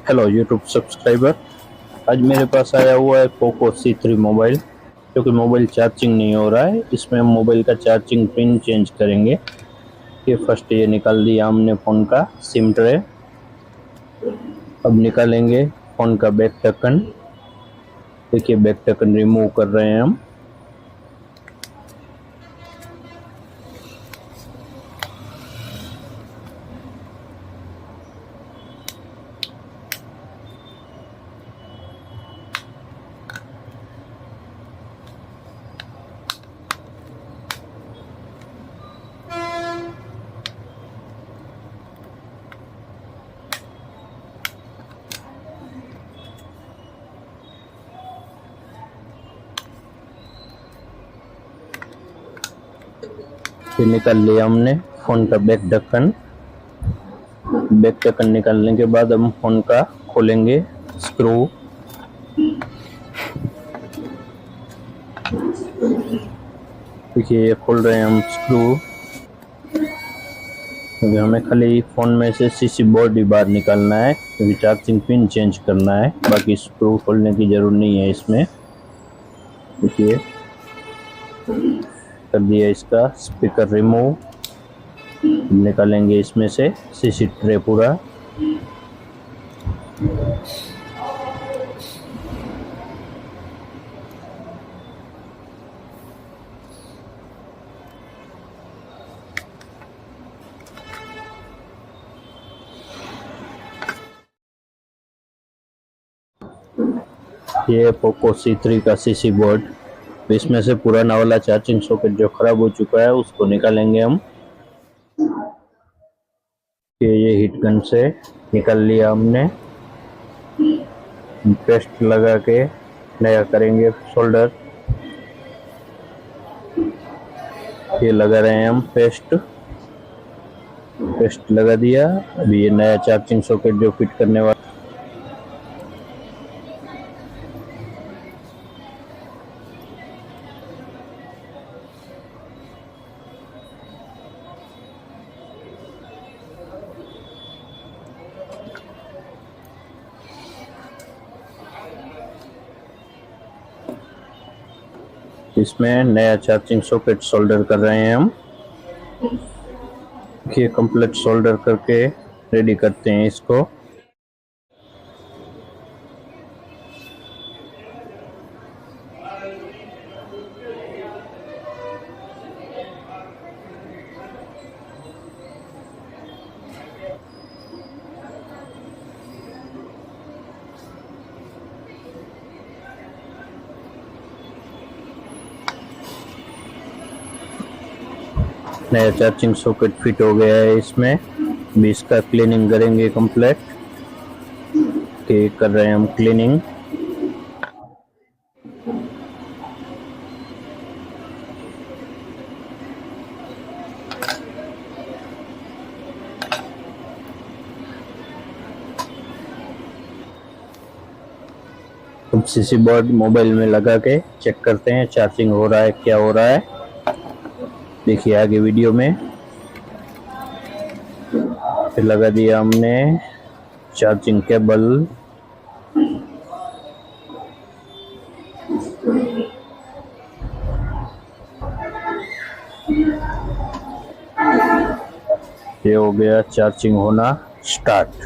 Hello YouTube subscriber. आज मेरे पास आया हुआ है पोको C3 मोबाइल, क्योंकि मोबाइल चार्जिंग नहीं हो रहा है। इसमें हम मोबाइल का चार्जिंग पिन चेंज करेंगे। ये फर्स्ट ये निकाल दिया हमने फ़ोन का सिम ट्रे। अब निकालेंगे फ़ोन का बैक ढक्कन। देखिए बैक ढक्कन रिमूव कर रहे हैं हम। ये निकाल लिया हमने फ़ोन का बैक ढक्कन। बैक ढक्कन निकालने के बाद हम फ़ोन का खोलेंगे स्क्रू। देखिए ये खोल रहे हैं हम स्क्रू, क्योंकि हमें खाली फ़ोन में से सीसी बोर्ड ही बाहर निकालना है, क्योंकि चार्जिंग पिन चेंज करना है। बाकी स्क्रू खोलने की ज़रूरत नहीं है इसमें। देखिए कर दिया इसका स्पीकर रिमूव। निकालेंगे इसमें से सीसी ट्रे पूरा। ये पोको C3 का सीसी बोर्ड। इसमें से पुराना वाला चार्जिंग सॉकेट जो खराब हो चुका है उसको निकालेंगे हम। ये हीट गन से निकाल लिया हमने। पेस्ट लगा के नया करेंगे सोल्डर। ये लगा रहे हैं हम पेस्ट लगा दिया। अभी ये नया चार्जिंग सॉकेट जो फिट करने वाला, इसमें नया चार्जिंग सॉकेट सोल्डर कर रहे हैं हम। ये कंप्लीट सोल्डर करके रेडी करते हैं इसको। नया चार्जिंग सॉकेट फिट हो गया है इसमें। भी इसका क्लीनिंग करेंगे कंप्लीट। कर रहे हैं हम क्लीनिंग। अब सीसी बोर्ड मोबाइल में लगा के चेक करते हैं चार्जिंग हो रहा है क्या हो रहा है। देखिए आगे वीडियो में। फिर लगा दिया हमने चार्जिंग केबल। ये हो गया चार्जिंग होना स्टार्ट।